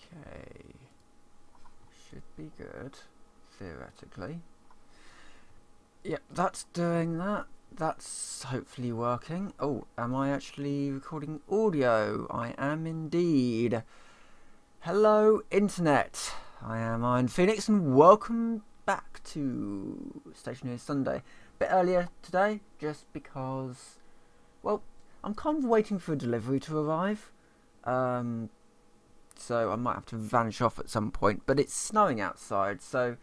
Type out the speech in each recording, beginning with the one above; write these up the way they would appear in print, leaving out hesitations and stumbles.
Okay. Should be good, theoretically. Yep, that's doing that. That's hopefully working. Oh, am I actually recording audio? I am indeed. Hello, Internet. I am Iron Phoenix, and welcome back to Stationeers Sunday. A bit earlier today, just because, well, I'm kind of waiting for a delivery to arrive. So I might have to vanish off at some point, but it's snowing outside, so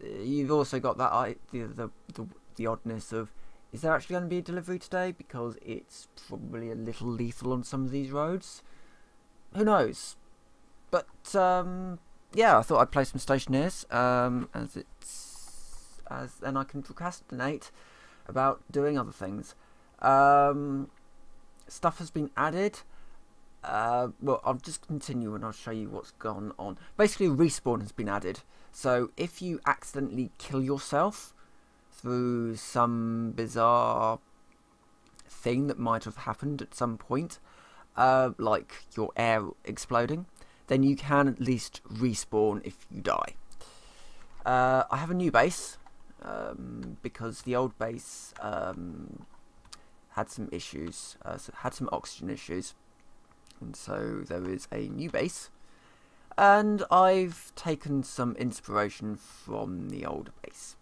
you've also got that the oddness of, is there actually going to be a delivery today? Because it's probably a little lethal on some of these roads. Who knows? But yeah, I thought I'd play some Stationeers, as then I can procrastinate about doing other things. Stuff has been added. Well, I'll just continue and I'll show you what's gone on. Basically, respawn has been added. So if you accidentally kill yourself through some bizarre thing that might have happened at some point, like your air exploding, then you can at least respawn if you die. I have a new base, because the old base had some issues, had some oxygen issues. And so there is a new base, and I've taken some inspiration from the old base.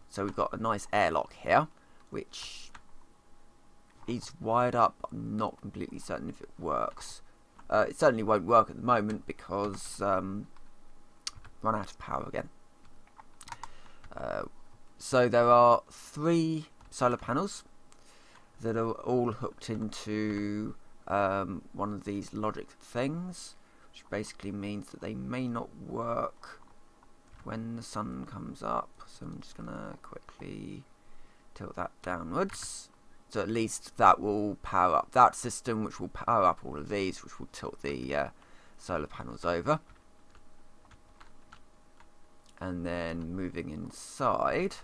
So we've got a nice airlock here, which is wired up. I'm not completely certain if it works. It certainly won't work at the moment because run out of power again. So there are 3 solar panels that are all hooked into one of these logic things, which basically means that they may not work when the sun comes up. So I'm just gonna quickly tilt that downwards, so at least that will power up that system, which will power up all of these, which will tilt the solar panels over. And then moving inside,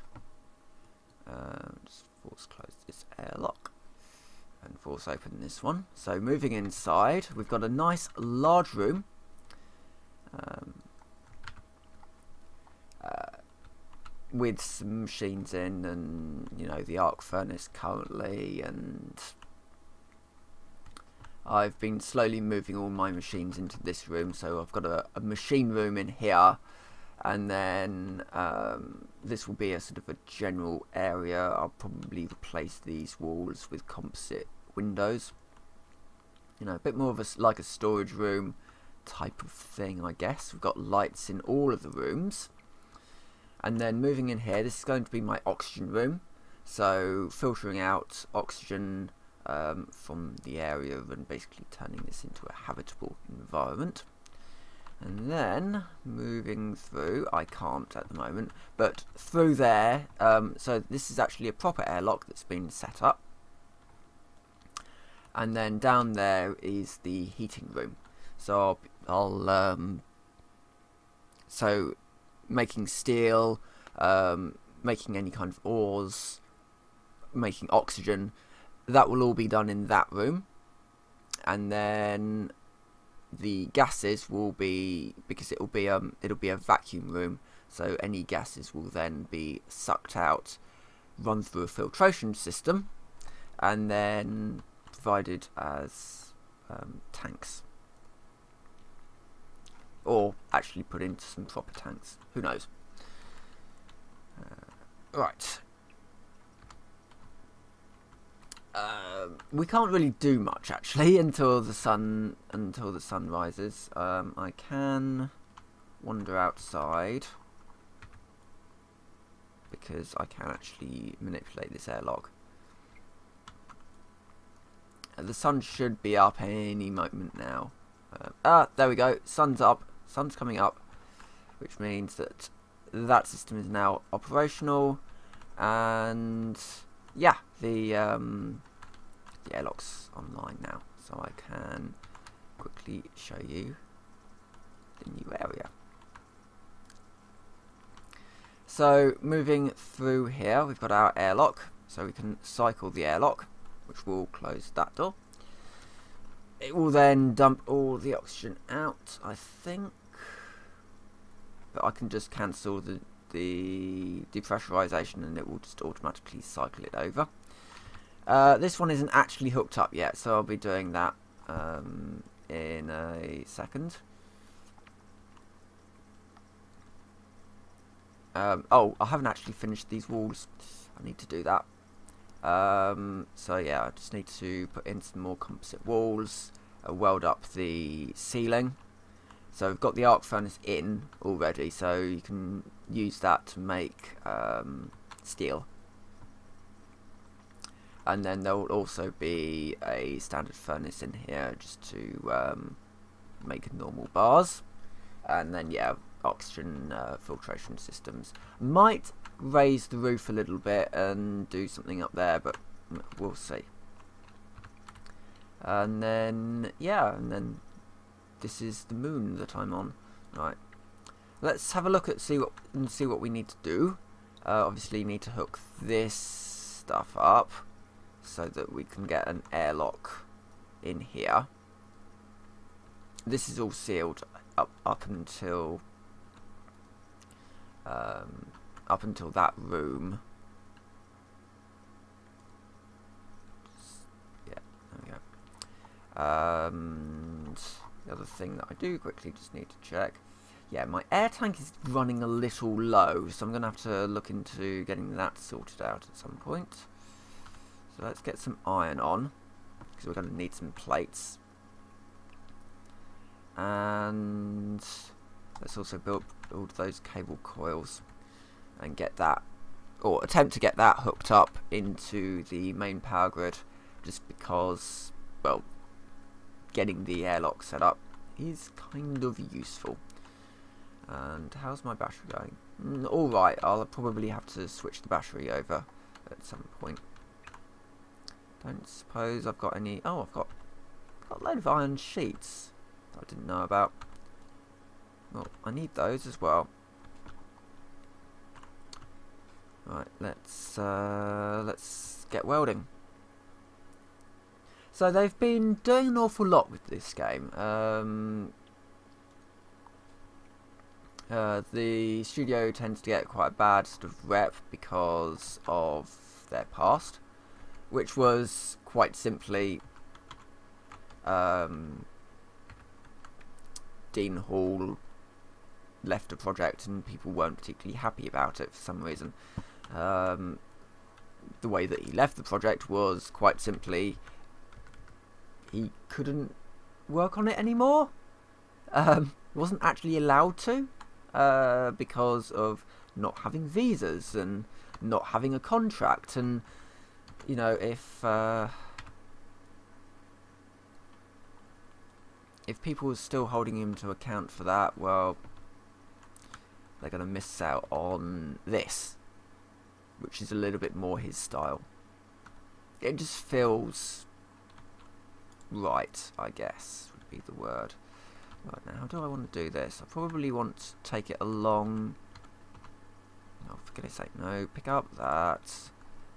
just force close this airlock and force open this one. So moving inside, we've got a nice large room, with some machines in, and you know, the arc furnace currently, and I've been slowly moving all my machines into this room. So I've got a machine room in here, and then this will be a sort of a general area. I'll probably replace these walls with composite windows, you know, a bit more of like a storage room type of thing, I guess. We've got lights in all of the rooms. And then moving in here, this is going to be my oxygen room, so filtering out oxygen from the area and basically turning this into a habitable environment. And then moving through, I can't at the moment, but through there, so this is actually a proper airlock that's been set up. And then down there is the heating room. So I'll so making steel, making any kind of ores, making oxygen, that will all be done in that room. And then the gases will be, because it'll be a vacuum room, so any gases will then be sucked out, run through a filtration system, and then provided as tanks, or actually put into some proper tanks, who knows. Right, we can't really do much actually until the sun rises. I can wander outside because I can actually manipulate this airlock. The sun should be up any moment now. There we go. Sun's up. Sun's coming up, which means that that system is now operational, and yeah, the airlock's online now, so I can quickly show you the new area. So moving through here, we've got our airlock, so we can cycle the airlock, which will close that door. it will then dump all the oxygen out, I think. But I can just cancel the depressurization and it will just automatically cycle it over. This one isn't actually hooked up yet, so I'll be doing that in a second. Oh, I haven't actually finished these walls. I need to do that. So yeah, I just need to put in some more composite walls, weld up the ceiling. So I've got the arc furnace in already, so you can use that to make steel. And then there will also be a standard furnace in here just to make normal bars. And then yeah, oxygen filtration systems. Might raise the roof a little bit and do something up there, but we'll see. And then yeah, and then this is the moon that I'm on. Right, let's have a look at see what we need to do. Obviously, you need to hook this stuff up so that we can get an airlock in here. This is all sealed up until that room. Yeah, there we go. And the other thing that I do quickly just need to check. Yeah, my air tank is running a little low, so I'm going to have to look into getting that sorted out at some point. So let's get some iron on, because we're going to need some plates. And let's also build those cable coils and get that, or attempt to get that hooked up into the main power grid, just because, well, getting the airlock set up is kind of useful. And how's my battery going? Alright, I'll probably have to switch the battery over at some point. Don't suppose I've got any... Oh, I've got a load of iron sheets that I didn't know about. Well, I need those as well. Right, let's get welding. So they've been doing an awful lot with this game. The studio tends to get quite a bad sort of rep because of their past, which was quite simply Dean Hall left a project and people weren't particularly happy about it for some reason. The way that he left the project was quite simply he couldn't work on it anymore. Wasn't actually allowed to because of not having visas and not having a contract. And you know, if people are still holding him to account for that, well, they're going to miss out on this, which is a little bit more his style. It just feels right, I guess, would be the word. Right, now, how do I want to do this? I probably want to take it along... Oh, for goodness sake, no, pick up that.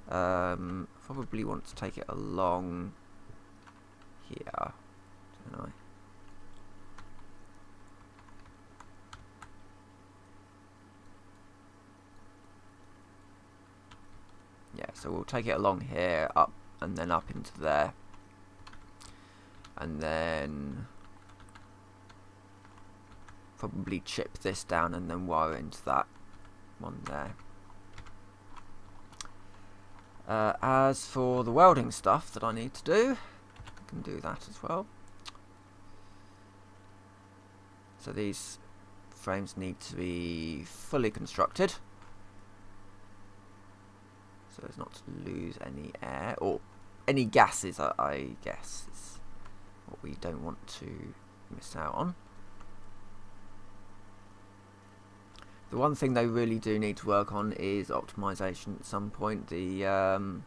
Probably want to take it along here, don't I? Yeah, so we'll take it along here, up, and then up into there. And then probably chip this down and then wire it into that one there. As for the welding stuff that I need to do, I can do that as well. So these frames need to be fully constructed, so as not to lose any air, or any gases, I guess, is what we don't want to miss out on. The one thing they really do need to work on is optimization at some point. The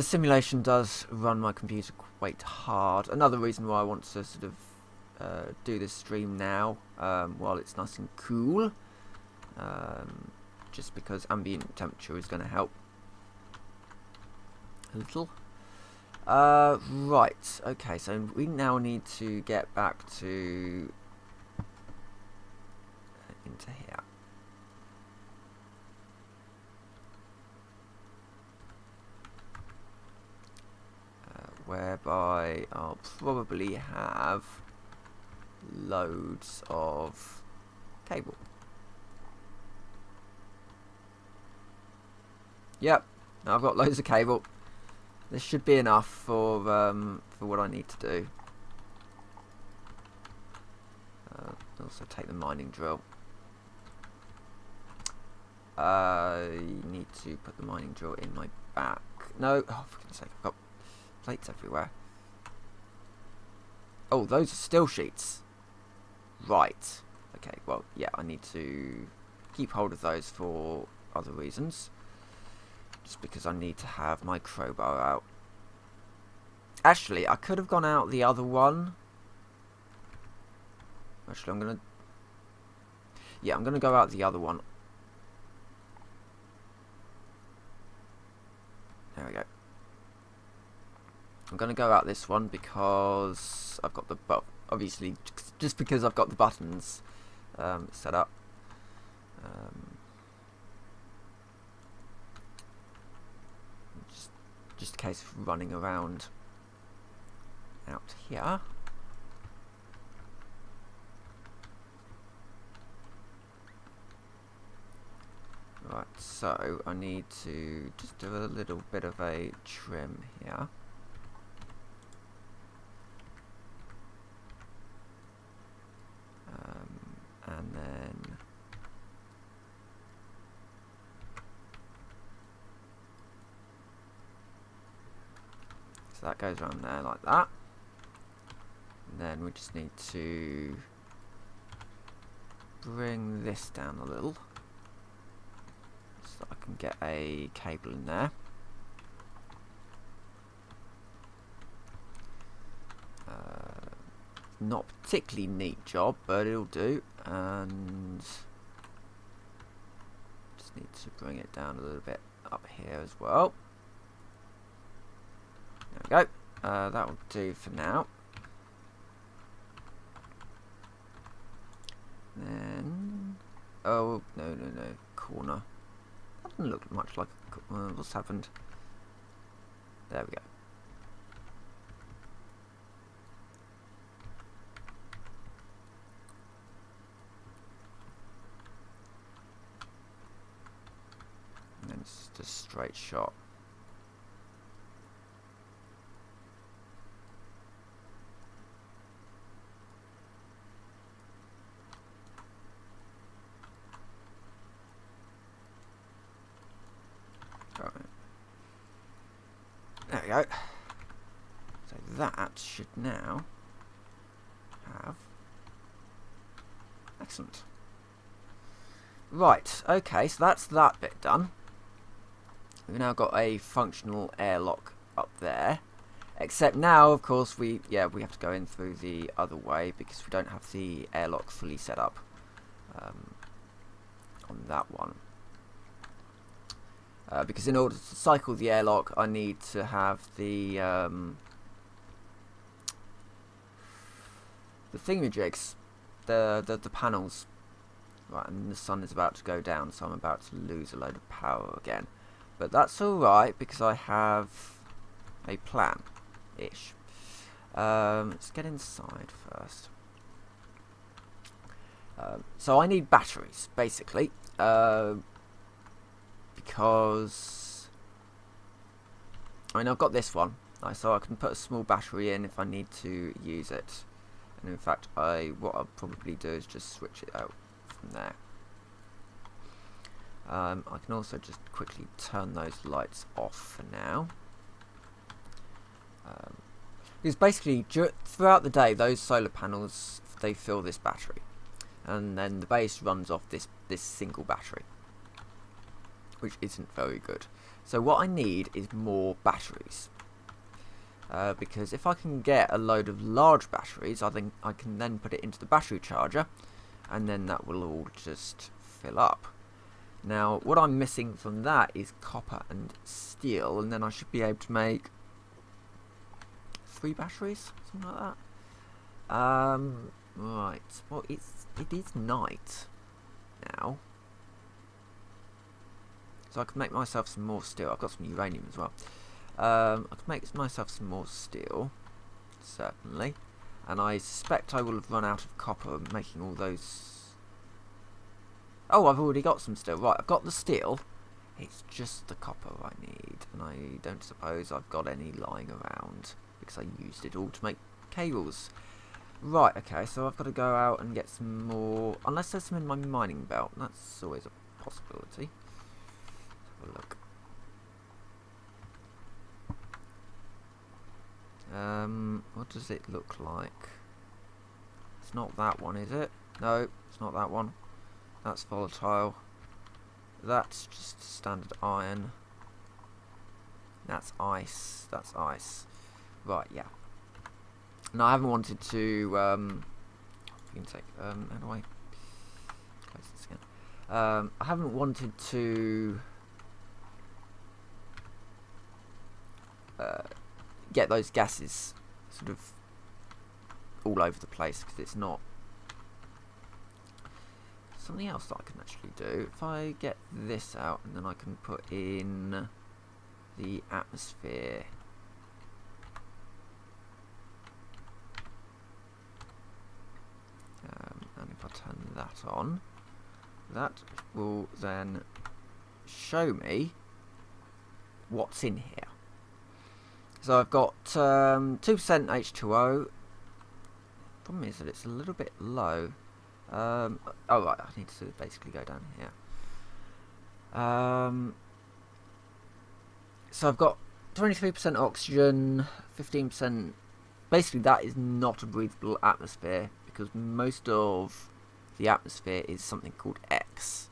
simulation does run my computer quite hard. Another reason why I want to sort of do this stream now, while it's nice and cool, just because ambient temperature is going to help a little. Right. Okay, so we now need to get back to into here. Whereby I'll probably have loads of cable. Yep, I've got loads of cable. This should be enough for what I need to do. Also take the mining drill. I need to put the mining drill in my back. No, oh, for goodness sake, I've got plates everywhere. Oh, those are steel sheets. Right. Okay, well, yeah, I need to keep hold of those for other reasons. Just because I need to have my crowbar out. Actually, I could have gone out the other one. Actually, I'm going to... Yeah, I'm going to go out the other one. There we go. I'm going to go out this one because I've got the... Well, obviously, just because I've got the buttons set up. Just in case of running around out here. Right, so I need to just do a little bit of a trim here. And then so that goes around there like that. And then we just need to bring this down a little so I can get a cable in there. Not a particularly neat job, but it'll do. And just need to bring it down a little bit up here as well. There we go. That'll do for now. Then, oh no, corner. That doesn't look much like a, what's happened? There we go. And then it's just a straight shot. There we go. So that should now have... Excellent. Right, okay, so that's that bit done. We've now got a functional airlock up there. Except now, of course, we have to go in through the other way because we don't have the airlock fully set up on that one. Because in order to cycle the airlock, I need to have the thingamajigs, the panels. Right, and the sun is about to go down, so I'm about to lose a load of power again. But that's alright, because I have a plan-ish. Let's get inside first. So I need batteries, basically. Because I mean, I've got this one, so I can put a small battery in if I need to use it. And in fact, what I'll probably do is just switch it out from there. I can also just quickly turn those lights off for now. Because basically, throughout the day, those solar panels, they fill this battery. And then the base runs off this single battery, which isn't very good. So what I need is more batteries. Because if I can get a load of large batteries, I think I can then put it into the battery charger, and then that will all just fill up. Now, what I'm missing from that is copper and steel, and then I should be able to make 3 batteries, something like that. Right. Well, it is night now, so I can make myself some more steel. I've got some uranium as well. I can make myself some more steel, certainly, and I suspect I will have run out of copper making all those. Oh, I've already got some steel. Right, I've got the steel. It's just the copper I need, and I don't suppose I've got any lying around because I used it all to make cables. Right, okay, so I've got to go out and get some more, unless there's some in my mining belt. That's always a possibility. Let's have a look. What does it look like? It's not that one, is it? No, it's not that one. That's volatile. That's just standard iron. That's ice. That's ice. Right, yeah. No, I haven't wanted to. You can take. How do I close this again? I haven't wanted to get those gases sort of all over the place because it's not. Something else that I can actually do, if I get this out and then I can put in the atmosphere. And if I turn that on, that will then show me what's in here. So I've got 2% H2O. Problem is that it's a little bit low. Oh right, I need to basically go down here. So I've got 23% oxygen, 15%. Basically, that is not a breathable atmosphere because most of the atmosphere is something called X.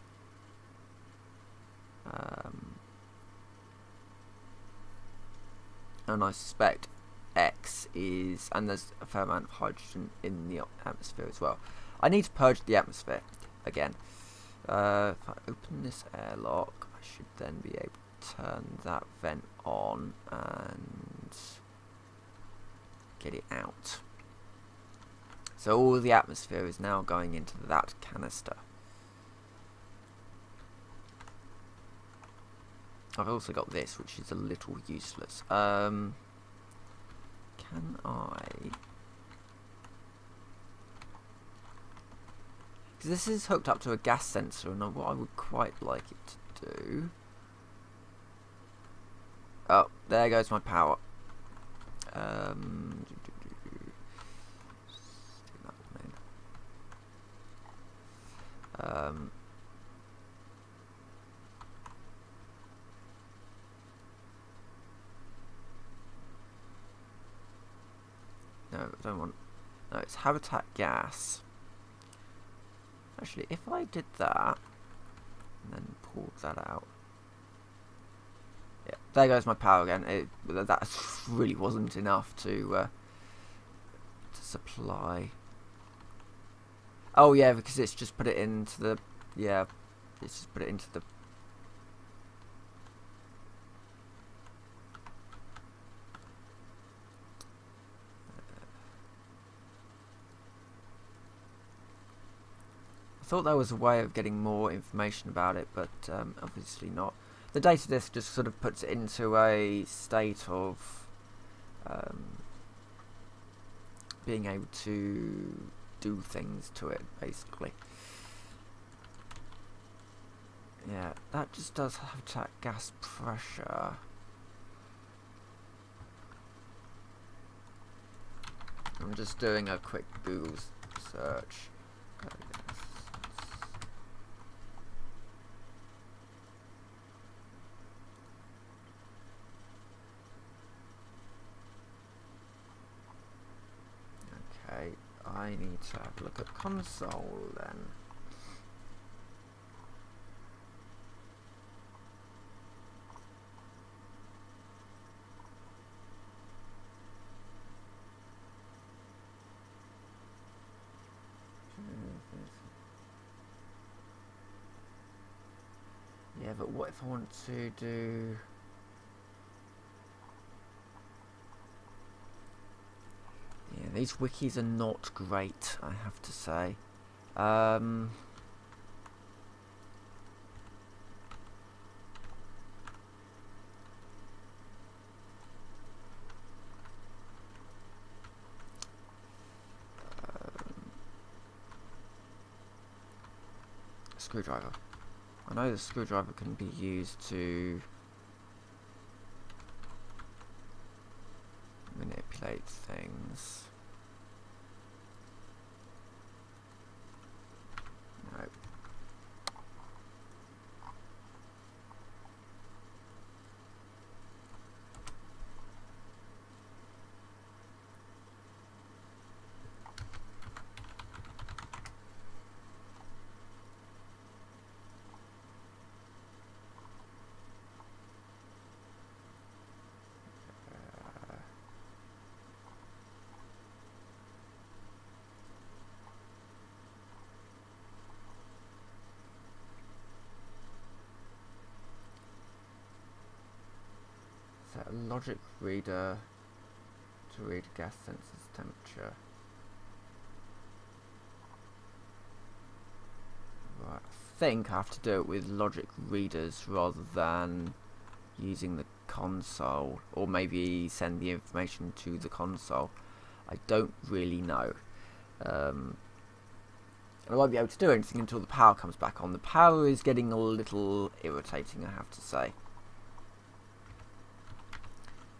And I suspect X is, and there's a fair amount of hydrogen in the atmosphere as well. I need to purge the atmosphere again. If I open this airlock, I should then be able to turn that vent on and get it out. So all the atmosphere is now going into that canister. I've also got this, which is a little useless. Can I... This is hooked up to a gas sensor, and what I would quite like it to do... Oh, there goes my power. Stick that one in. No, I don't want... No, it's habitat gas. Actually, if I did that, and then pulled that out... Yeah, there goes my power again. That really wasn't enough to supply... Oh yeah, because it's just put it into the... Yeah, it's just put it into the... I thought there was a way of getting more information about it, but obviously not. The data disk just sort of puts it into a state of being able to do things to it, basically. Yeah, that just does have that gas pressure. I'm just doing a quick Google search. Okay, I need to have a look at console then. Yeah, but what if I want to do... These wikis are not great, I have to say. Screwdriver. I know the screwdriver can be used to manipulate things. No. Set a logic reader to read gas sensor's temperature. Right, I think I have to do it with logic readers rather than using the console, or maybe send the information to the console. I don't really know. I won't be able to do anything until the power comes back on. The power is getting a little irritating, I have to say.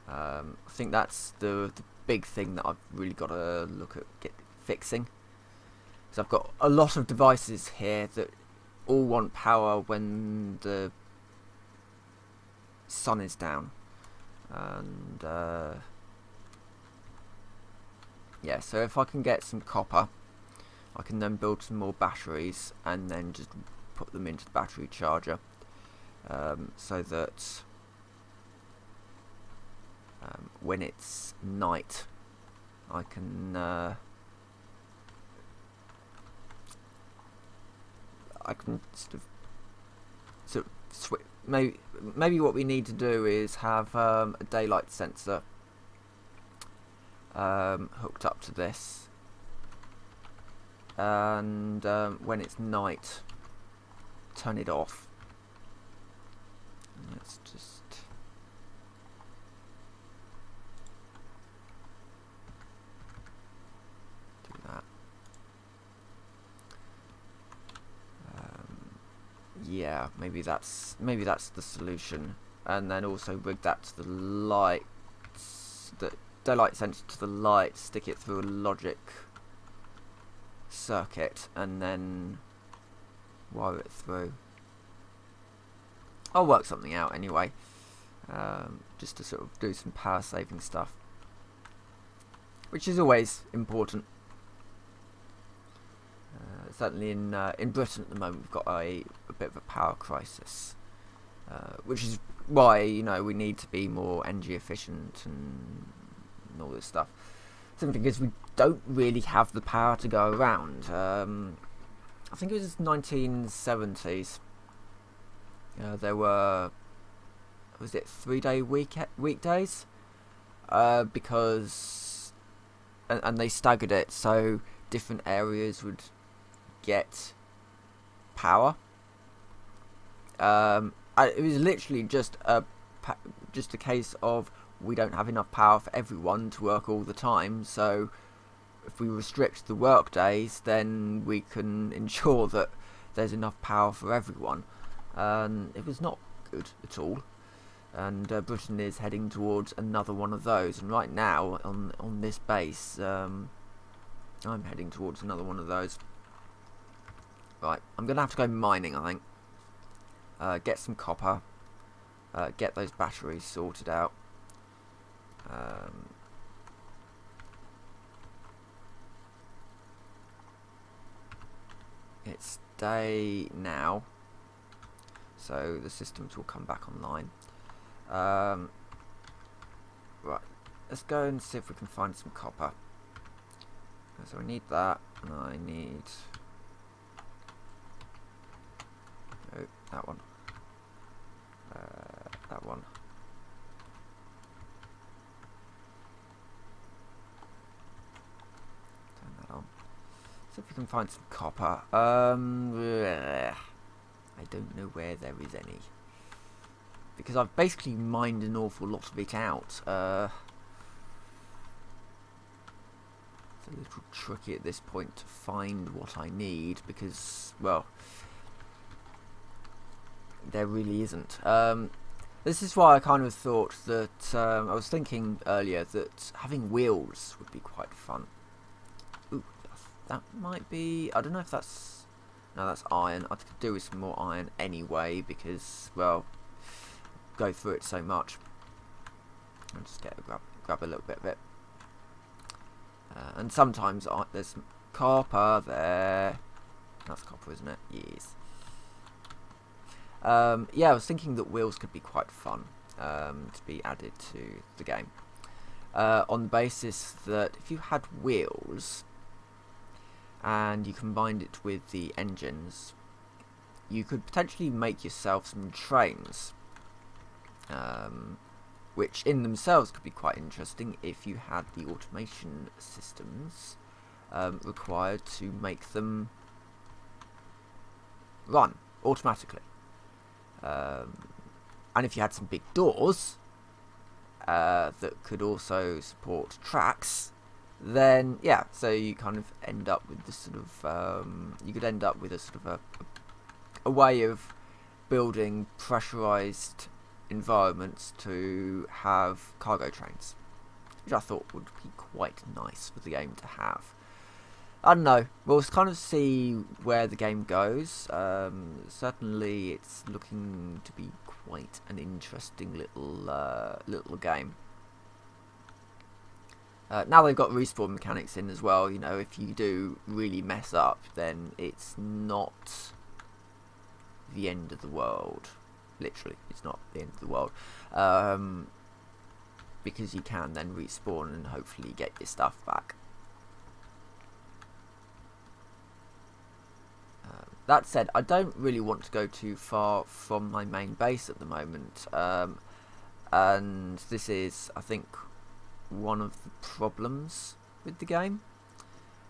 I think that's the big thing that I've really got to look at fixing. So I've got a lot of devices here that all want power when the sun is down, and yeah, so if I can get some copper, I can then build some more batteries and then just put them into the battery charger, so that when it's night I can sort of maybe what we need to do is have a daylight sensor hooked up to this, and when it's night turn it off. Let's just do that. Yeah, maybe that's the solution, and then also rig that to the lights, the daylight sensor to the light, stick it through a logic circuit, and then wire it through. I'll work something out anyway, just to sort of do some power saving stuff, which is always important. Certainly in Britain at the moment we've got a bit of a power crisis, which is why, you know, we need to be more energy efficient and all this stuff. Simply because we don't really have the power to go around. I think it was 1970s. There were, was it 3-day weekdays? Because and they staggered it so different areas would get power. It was literally just a case of we don't have enough power for everyone to work all the time, so if we restrict the work days, then we can ensure that there's enough power for everyone. It was not good at all, and Britain is heading towards another one of those, and right now on this base I'm heading towards another one of those. Right, I'm gonna have to go mining, I think. Get some copper, get those batteries sorted out. It's day now, so the systems will come back online. Right, let's go and see if we can find some copper. So I need that, and I need that one, that one. So if we can find some copper. I don't know where there is any. Because I've basically mined an awful lot of it out. It's a little tricky at this point to find what I need because, well, there really isn't. This is why I kind of thought that, I was thinking earlier that having wheels would be quite fun. Ooh, that might be, I don't know if that's, no, that's iron. I could do with some more iron anyway because, well, go through it so much. I'll just grab a little bit of it. And sometimes there's some copper there. That's copper, isn't it? Yes. Yeah, I was thinking that wheels could be quite fun to be added to the game. On the basis that if you had wheels and you combined it with the engines, you could potentially make yourself some trains, which in themselves could be quite interesting if you had the automation systems required to make them run automatically. And if you had some big doors that could also support tracks, then yeah, so you kind of end up with this sort of you could end up with a sort of a way of building pressurized environments to have cargo trains, which I thought would be quite nice for the game to have. I don't know, we'll kind of see where the game goes. Certainly it's looking to be quite an interesting little game. Now they've got respawn mechanics in as well, you know, if you do really mess up, then it's not the end of the world. Literally, it's not the end of the world. Because you can then respawn and hopefully get your stuff back. That said, I don't really want to go too far from my main base at the moment. And this is, I think, one of the problems with the game.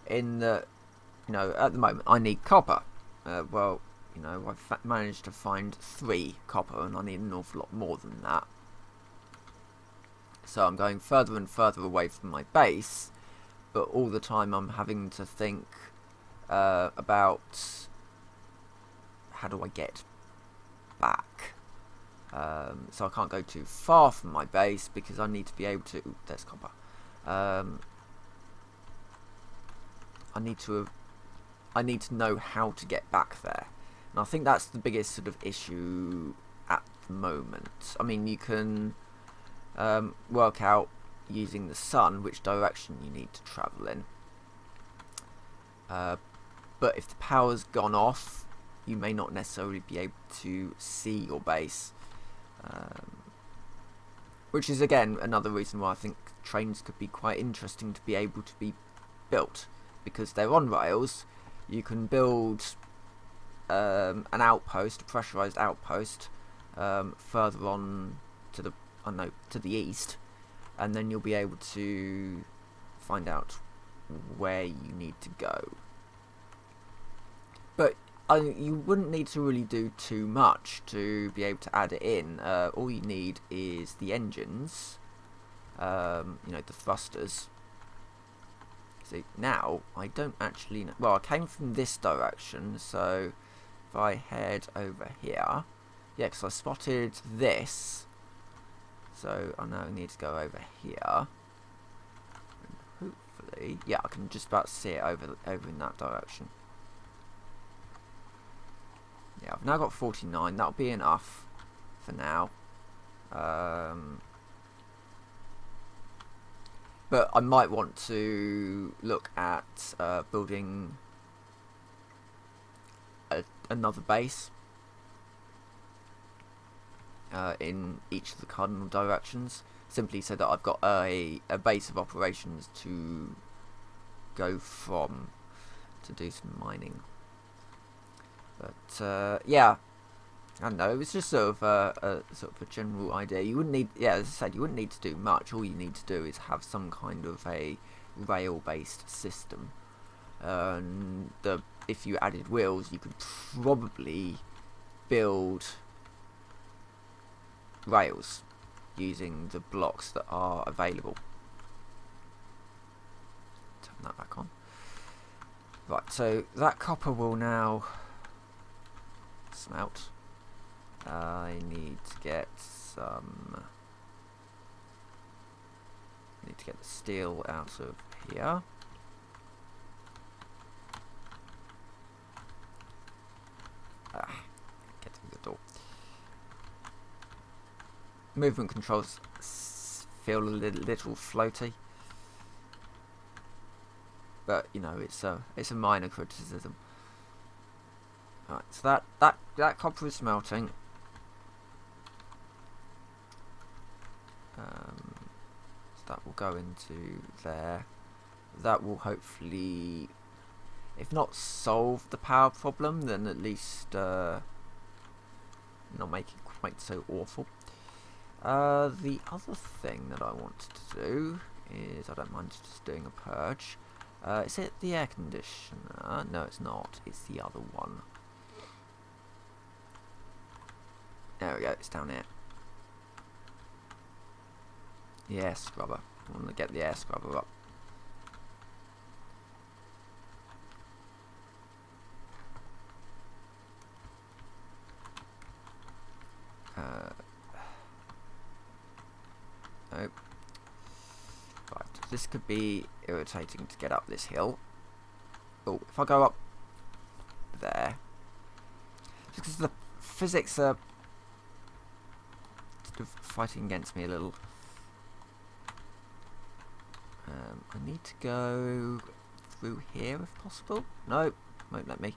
In that, you know, at the moment I need copper. Well, you know, I've managed to find 3 copper and I need an awful lot more than that. So I'm going further and further away from my base, but all the time I'm having to think about how do I get back. So I can't go too far from my base because I need to be able to... Ooh, there's copper. I need to know how to get back there. And I think that's the biggest sort of issue at the moment. I mean, you can work out using the sun which direction you need to travel in. But if the power's gone off, you may not necessarily be able to see your base. Which is again another reason why I think trains could be quite interesting to be able to be built, because they're on rails. You can build an outpost, a pressurized outpost, further on to the to the east, and then you'll be able to find out where you need to go. But you wouldn't need to really do too much to be able to add it in. All you need is the engines, you know, the thrusters. See, now I don't actually know. Well, I came from this direction, so if I head over here, yeah, because I spotted this, so I now need to go over here. And hopefully, yeah, I can just about see it over in that direction. Yeah, I've now got 49. That'll be enough for now. But I might want to look at building another base in each of the cardinal directions, simply so that I've got a base of operations to go from to do some mining. But yeah, I don't know. It was just sort of a general idea. You wouldn't need, yeah, as I said, you wouldn't need to do much. All you need to do is have some kind of a rail-based system And if you added wheels, you could probably build rails using the blocks that are available. Turn that back on. Right, so that copper will now smelt. I need to get some. I need to get the steel out of here. Get through the door. Movement controls feel a little floaty, but you know, it's a minor criticism. Right, so that copper is smelting. So that will go into there. That will hopefully, if not solve the power problem, then at least not make it quite so awful. The other thing that I wanted to do is, I don't mind just doing a purge. Is it the air conditioner? No, it's not. It's the other one. There we go. It's down here. The air scrubber. I want to get the air scrubber up. Nope. Right, this could be irritating to get up this hill. Oh, if I go up there, just because the physics are sort of fighting against me a little. I need to go through here if possible. No, won't let me.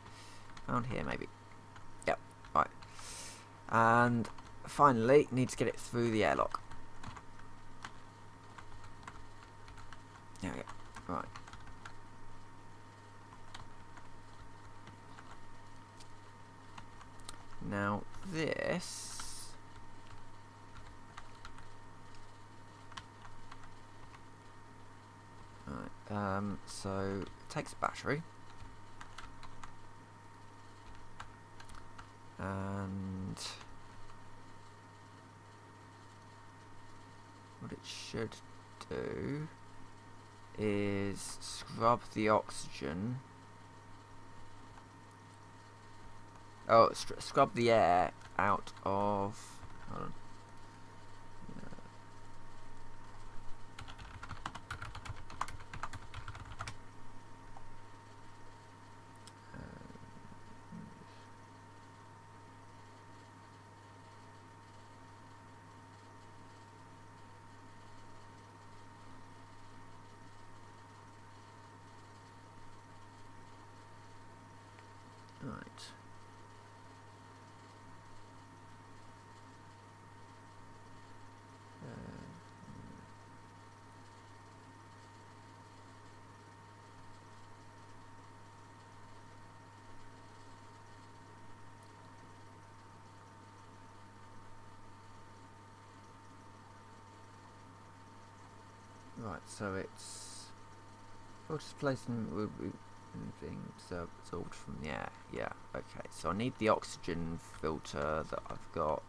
Around here maybe. Yep, right. And finally, need to get it through the airlock. There we go. Right. Now this. Right. So it takes a battery. And what it should do is scrub the oxygen. Oh, scrub the air out of. Hold on. Right. Right, so it's displacement will be being absorbed from the air. Yeah, okay. So I need the oxygen filter that I've got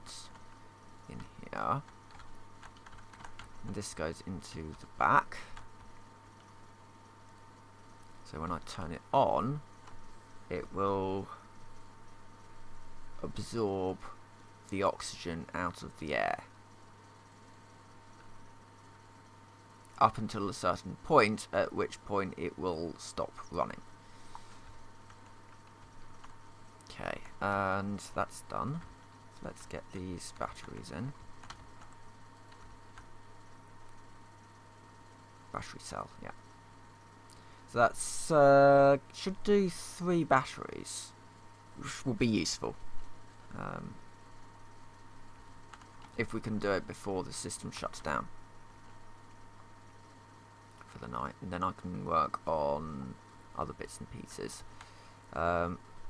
in here. And this goes into the back. So when I turn it on, it will absorb the oxygen out of the air. Up until a certain point, at which point it will stop running. Okay, and that's done. So let's get these batteries in. Battery cell, yeah. So that's should do 3 batteries, which will be useful if we can do it before the system shuts down for the night, and then I can work on other bits and pieces,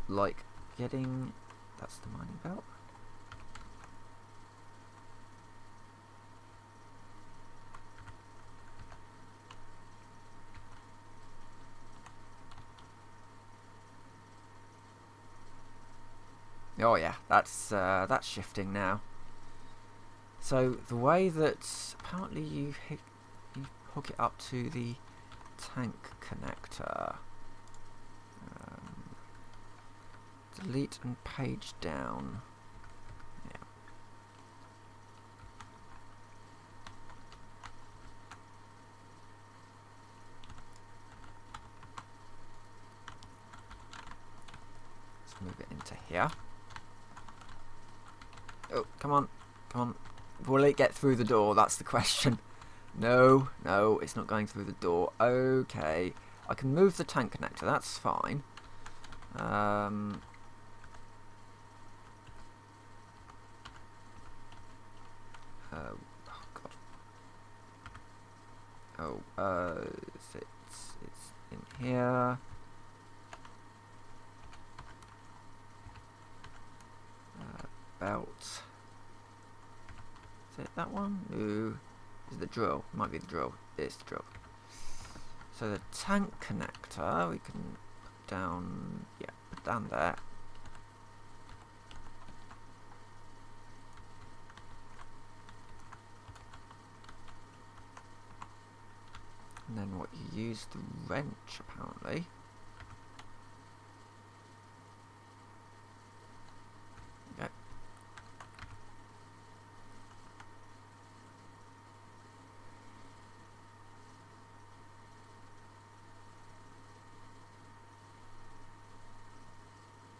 like getting. That's the mining belt. Oh yeah, that's shifting now. So the way that apparently you hook it up to the tank connector. Delete and page down. Yeah. Let's move it into here. Oh, come on, come on. Will it get through the door? That's the question. No, no, it's not going through the door. Okay, I can move the tank connector. That's fine. Oh God. Oh, it's in here. Belt. Is it that one? No. Is it the drill? Might be the drill. It's the drill. So the tank connector we can put down. Yeah, put down there. And then what you use the wrench apparently. Okay.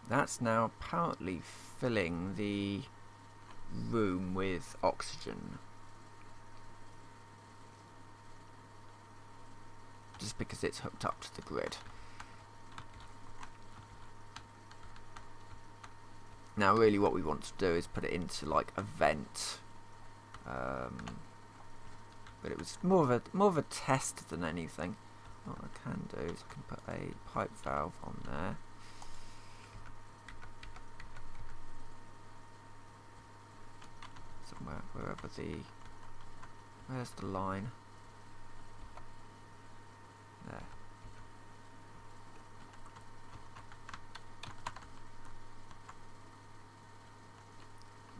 That's now apparently filling the room with oxygen. Just because it's hooked up to the grid. Now really what we want to do is put it into like a vent. But it was more of a test than anything. What I can do is I can put a pipe valve on there. Somewhere, where's the line? There.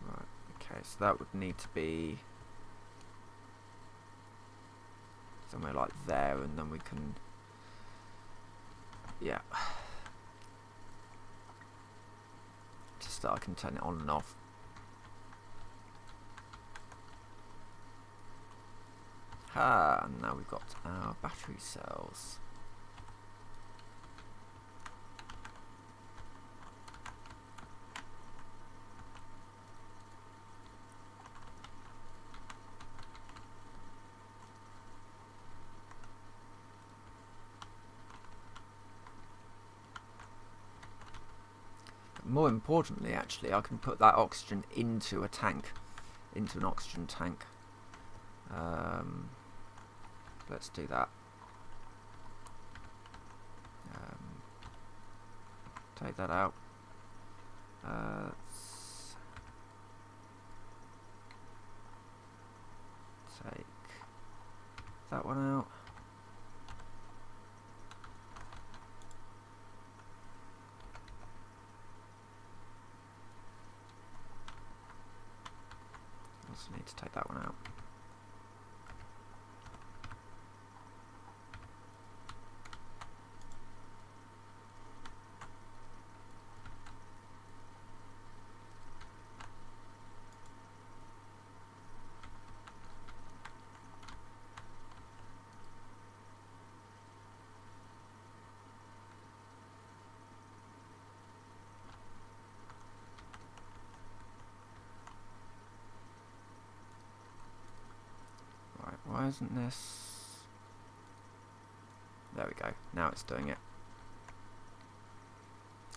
Right, okay, so that would need to be somewhere like there, and then we can, yeah, just that I can turn it on and off. Ah, and now we've got our battery cells. More importantly, actually, I can put that oxygen into a tank, into an oxygen tank. Let's do that. Take that out. Take that one out. Also need to take that one out. Why isn't this? There we go. Now it's doing it.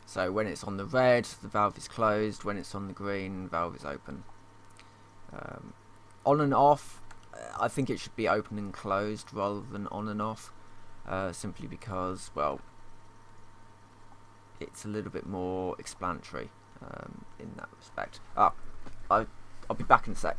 So when it's on the red, the valve is closed. When it's on the green, valve is open. On and off, I think it should be open and closed rather than on and off. Simply because, well, it's a little bit more explanatory in that respect. I'll be back in a sec.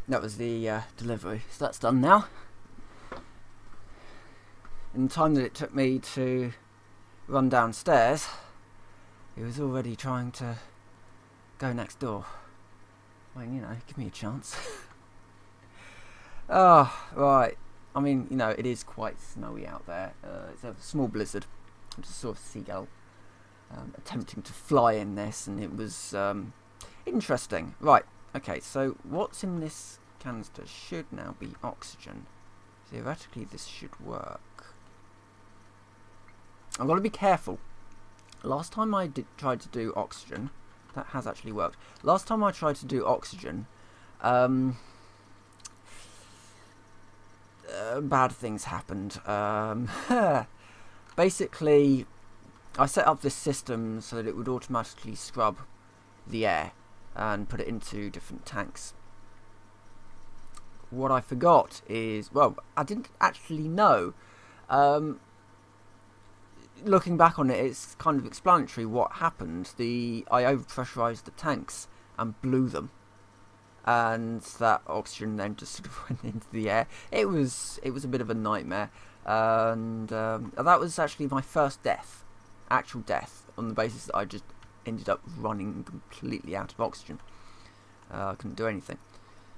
that was the delivery. So that's done now. In the time that it took me to run downstairs, he was already trying to go next door. I mean, you know, give me a chance. Oh, right. I mean, you know, it is quite snowy out there. It's a small blizzard. I just saw a seagull attempting to fly in this, and it was interesting. Right, okay, so what's in this canister should now be oxygen. Theoretically, this should work. I've got to be careful. Last time I tried to do oxygen, that has actually worked. Last time I tried to do oxygen, bad things happened. Basically, I set up this system so that it would automatically scrub the air and put it into different tanks. What I forgot is, well, I didn't actually know. Looking back on it, it's kind of explanatory what happened. I overpressurized the tanks and blew them, and that oxygen then just sort of went into the air. It was a bit of a nightmare, and that was actually my first death, actual death, on the basis that I just ended up running completely out of oxygen. I couldn't do anything.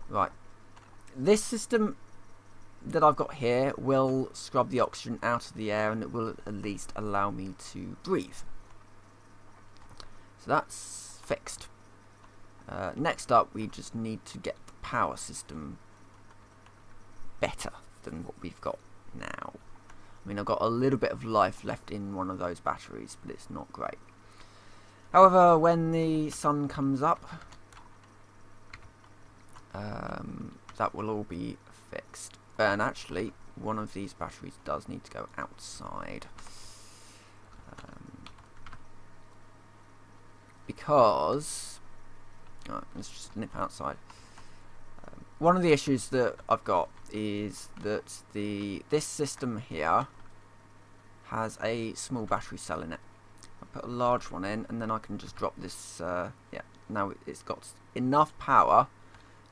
Right, this system that I've got here will scrub the oxygen out of the air, and it will at least allow me to breathe. So that's fixed. Next up, we just need to get the power system better than what we've got now. I mean, I've got a little bit of life left in one of those batteries, but it's not great. However, when the sun comes up, that will all be fixed. And actually, one of these batteries does need to go outside. Because... oh, let's just nip outside. One of the issues that I've got is that this system here has a small battery cell in it. I put a large one in, and then I can just drop this. Yeah, now it's got enough power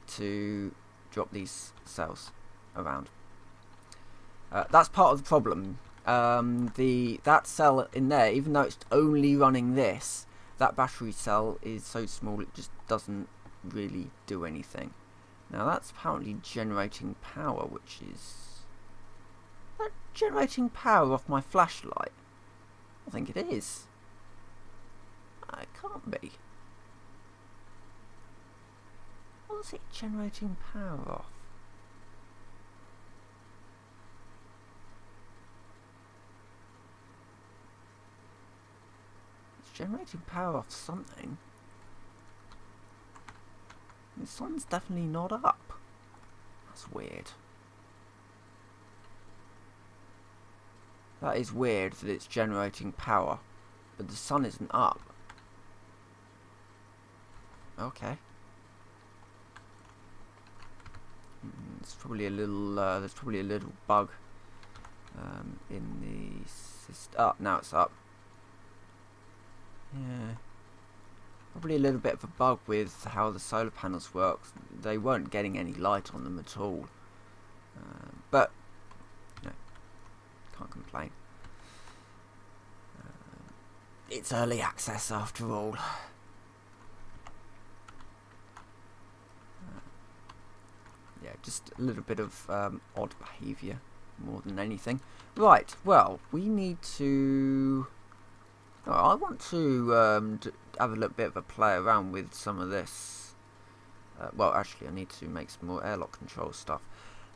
to drop these cells around. That's part of the problem. That cell in there, even though it's only running this, that battery cell is so small it just doesn't really do anything. Now that's apparently generating power, which is... that generating power off my flashlight? I think it is. It can't be. What's it generating power off? It's generating power off something. The sun's definitely not up. That's weird. That is weird that it's generating power, but the sun isn't up. Okay. It's probably a little. There's probably a little bug in the system. Oh, now it's up. Yeah. Probably a little bit of a bug with how the solar panels work. They weren't getting any light on them at all. But, you know, can't complain. It's early access after all. Yeah, just a little bit of odd behaviour more than anything. Right, well, we need to... oh, I want to have a little bit of a play around with some of this. Well, actually, I need to make some more airlock control stuff.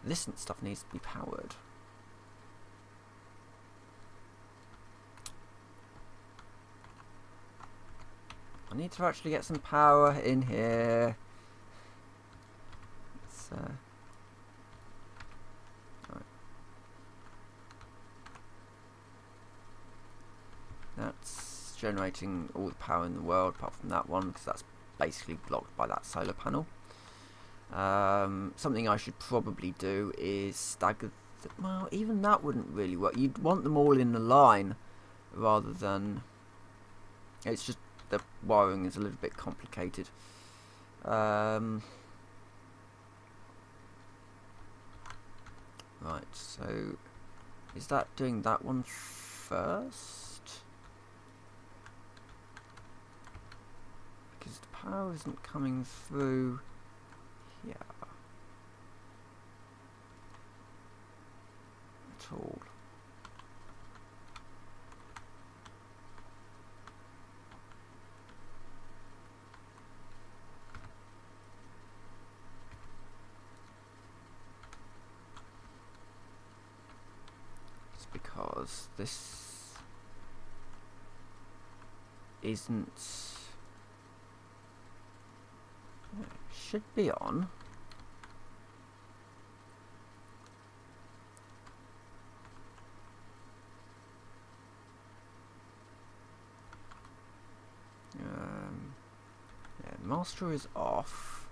This stuff needs to be powered. I need to actually get some power in here. Right. That's generating all the power in the world apart from that one, because that's basically blocked by that solar panel. Something I should probably do is stagger well, even that wouldn't really work. You'd want them all in a line rather than... it's just the wiring is a little bit complicated. Right, so is that doing that one first? Because the power isn't coming through here at all. Because this isn't, it should be on. Yeah, master is off.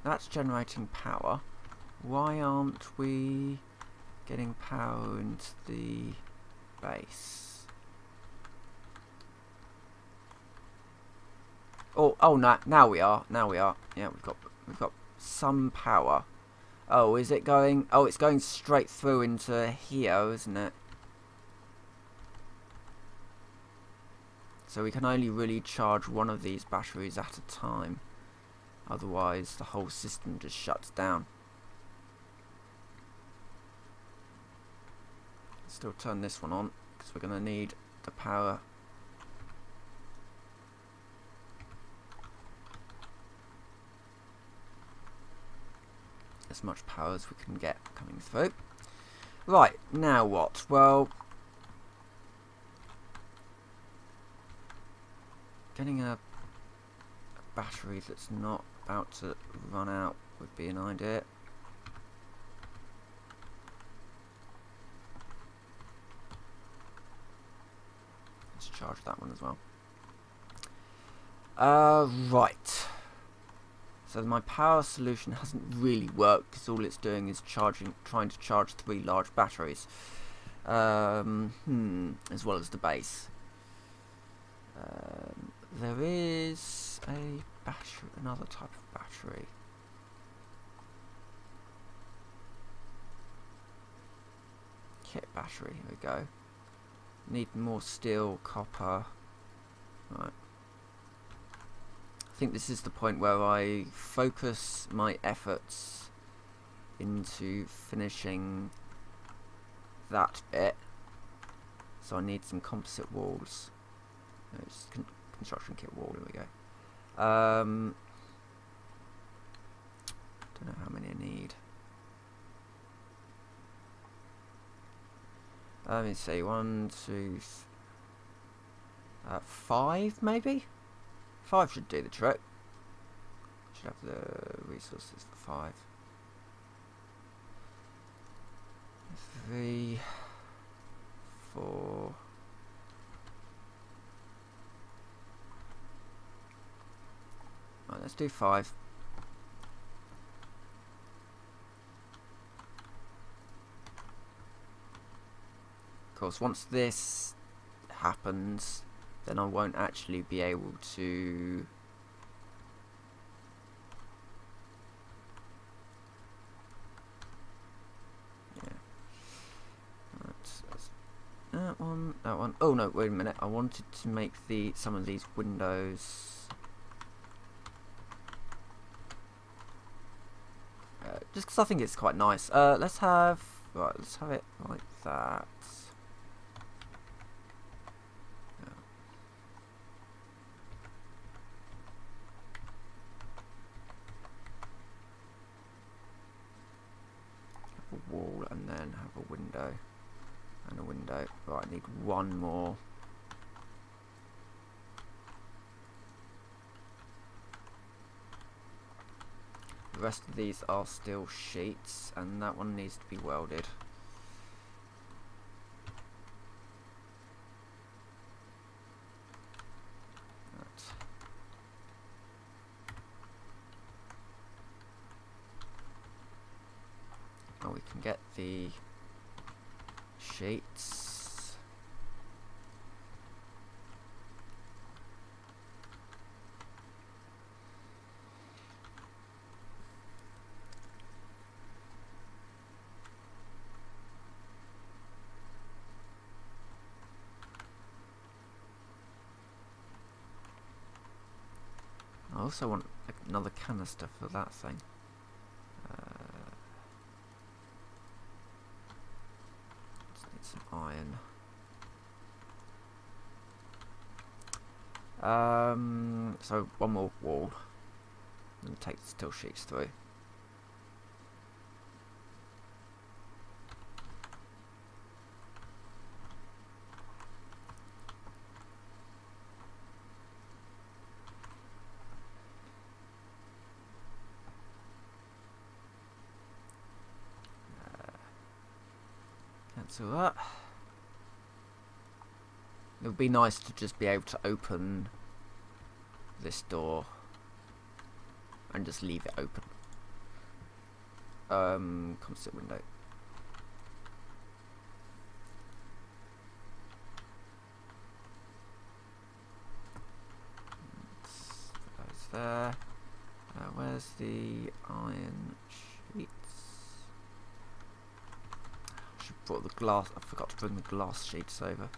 That's generating power. Why aren't we getting power into the base? Oh no, now we are. Yeah, we've got some power. Oh, is it going? Oh, it's going straight through into here, isn't it? So we can only really charge one of these batteries at a time. Otherwise, the whole system just shuts down. Still turn this one on because we're going to need the power. As much power as we can get coming through. Right, now what? Well, getting a battery that's not about to run out would be an idea. Let's charge that one as well. Right. So my power solution hasn't really worked because all it's doing is trying to charge 3 large batteries, as well as the base. There is a battery, another type of battery. Kit battery. Here we go. Need more steel, copper. Right. I think this is the point where I focus my efforts into finishing that bit. So I need some composite walls. No, it's construction kit wall. Here we go. Don't know how many I need. Let me see. 1, 2, 5 maybe? 5 should do the trick. Should have the resources for 5. 3, 4. Right, let's do 5. Of course, once this happens, then I won't actually be able to that one. Oh no, wait a minute. I wanted to make some of these windows just because I think it's quite nice. Let's have it like that. A wall and then have a window and a window. Right, I need one more. The rest of these are still sheets and that one needs to be welded. We can get the sheets. also want another canister for that thing. Just need some iron. So one more wall, and take the steel sheets through. Cancel that. It would be nice to just be able to open this door and just leave it open. Composite window. Those there. Where's the iron sheets? I should have brought the glass. I forgot to bring the glass sheets over.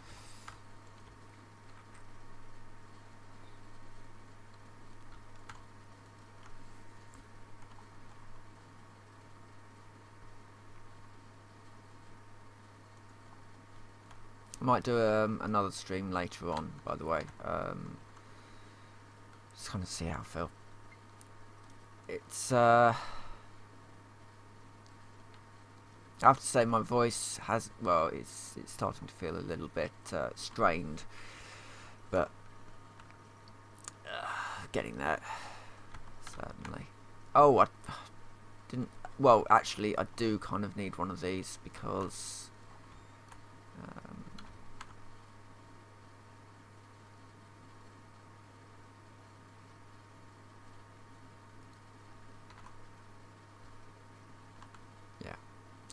I might do another stream later on, by the way. Just kind of see how I feel. It's I have to say my voice has, well, it's starting to feel a little bit strained, but getting there, certainly. Oh, I didn't. Well, actually, I do kind of need one of these because.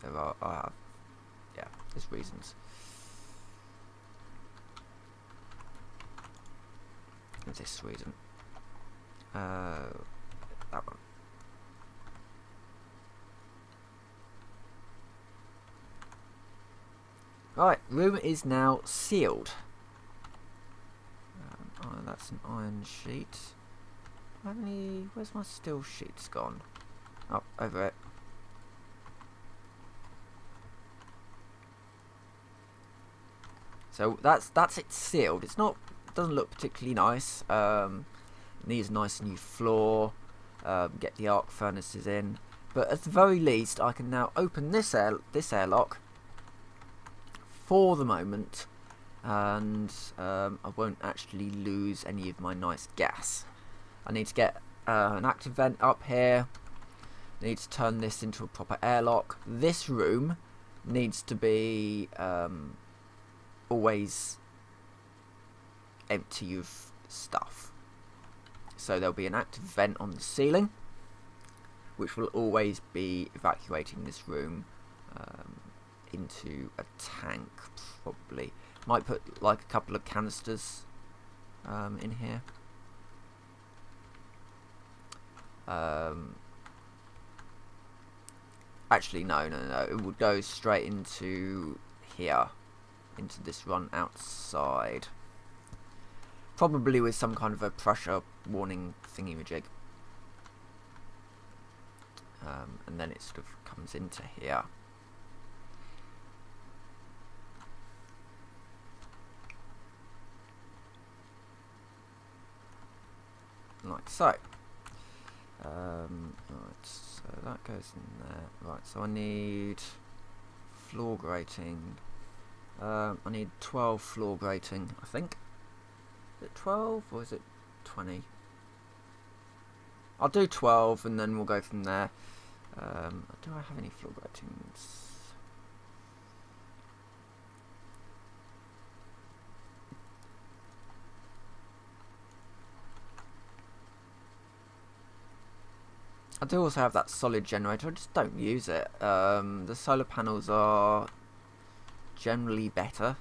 There are, yeah, there's reasons. This reason. That one. Right, room is now sealed. Oh, that's an iron sheet. How many? Where's my steel sheets gone? Oh, over it. So that's it sealed. It's not, doesn't look particularly nice. Needs a nice new floor. Get the arc furnaces in. But at the very least, I can now open this airlock for the moment, and I won't actually lose any of my nice gas. I need to get an active vent up here. I need to turn this into a proper airlock. This room needs to be always empty of stuff. So there'll be an active vent on the ceiling, which will always be evacuating this room into a tank, probably. Might put like a couple of canisters in here. Actually, no. It will go straight into here. Into this run outside, probably with some kind of a pressure warning thingy-majig, and then it sort of comes into here. Like so. Right, so that goes in there. Right, so I need floor grating. I need 12 floor grating, I think. Is it 12 or is it 20? I'll do 12 and then we'll go from there. Do I have any floor gratings? I do also have that solid generator, I just don't use it. The solar panels are generally better.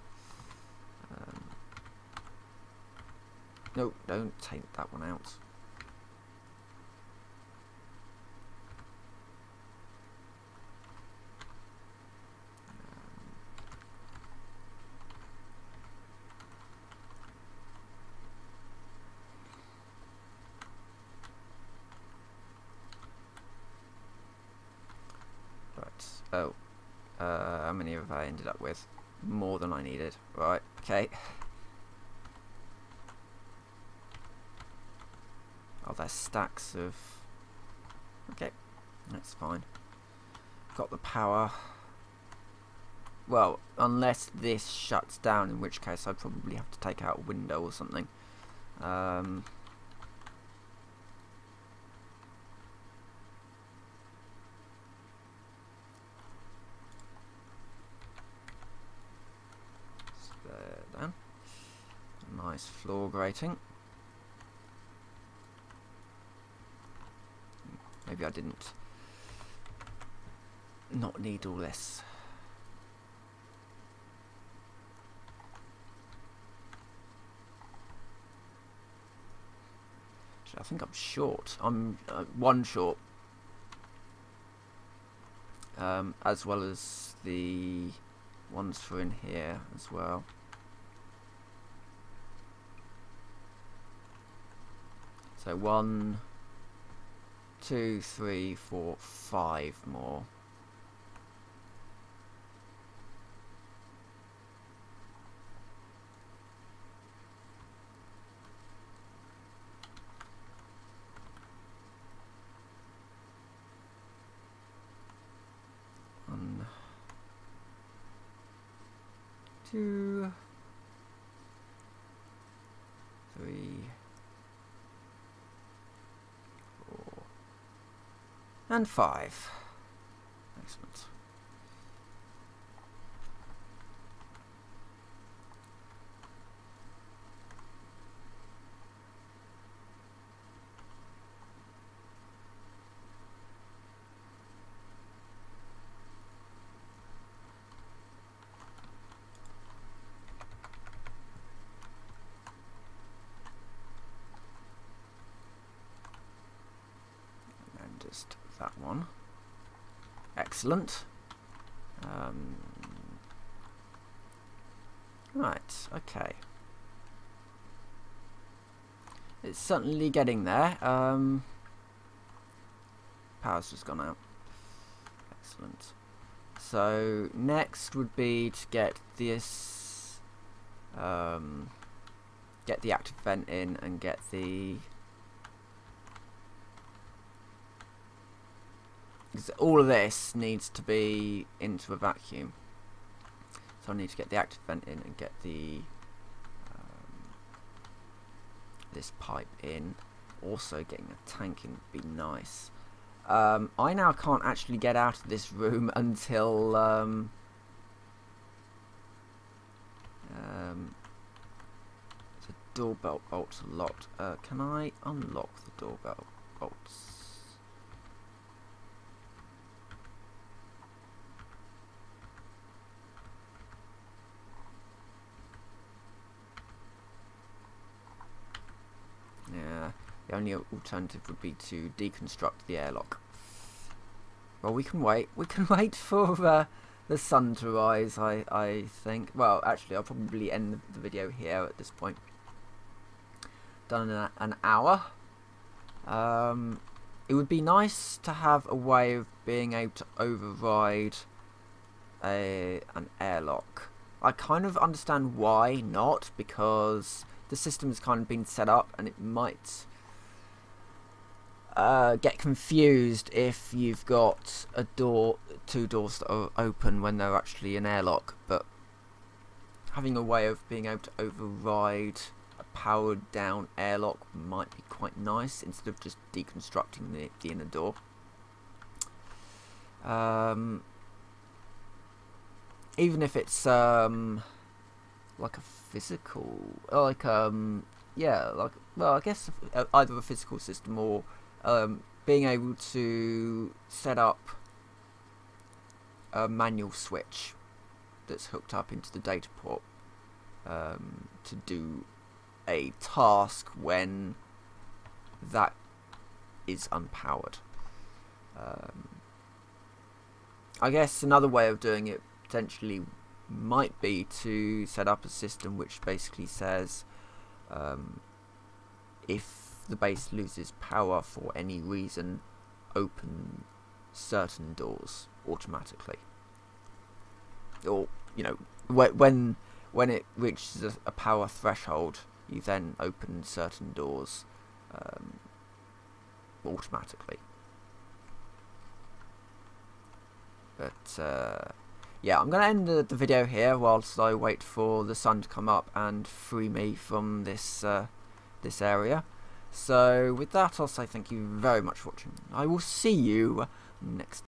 No, don't take that one out. Oh, how many have I ended up with? More than I needed. Right, okay. Oh, there's stacks of... Okay, that's fine. Got the power. Well, unless this shuts down, in which case I'd probably have to take out a window or something. There, then. Nice floor grating. Maybe I didn't not need all this. Actually, I think I'm short. I'm one short. As well as the ones for in here as well. So 1, 2, 3, 4, 5 more. One, 2, 3, 4, and 5. Excellent. Just that one. Excellent. Right, okay. It's certainly getting there. Power's just gone out. Excellent. So next would be to get this, get the active vent in and get the... Because all of this needs to be into a vacuum. So I need to get the active vent in and get the this pipe in. Also getting a tank in would be nice. I now can't actually get out of this room until the doorbell bolts are locked. Can I unlock the doorbell bolts? Yeah, the only alternative would be to deconstruct the airlock. Well, we can wait. We can wait for the sun to rise, I think. Well, actually, I'll probably end the video here at this point. Done in an hour. It would be nice to have a way of being able to override an airlock. I kind of understand why not, because the system's kind of been set up and it might get confused if you've got a door, two doors that are open when they're actually an airlock. But having a way of being able to override a powered down airlock might be quite nice instead of just deconstructing the inner door. Even if it's like a physical, like yeah, like, well, I guess either a physical system or being able to set up a manual switch that's hooked up into the data port to do a task when that is unpowered. I guess another way of doing it potentially might be to set up a system which basically says if the base loses power for any reason, open certain doors automatically. Or, you know, when it reaches a power threshold, you then open certain doors automatically. But yeah, I'm going to end the video here whilst I wait for the sun to come up and free me from this this area. So with that, I'll say thank you very much for watching. I will see you next time.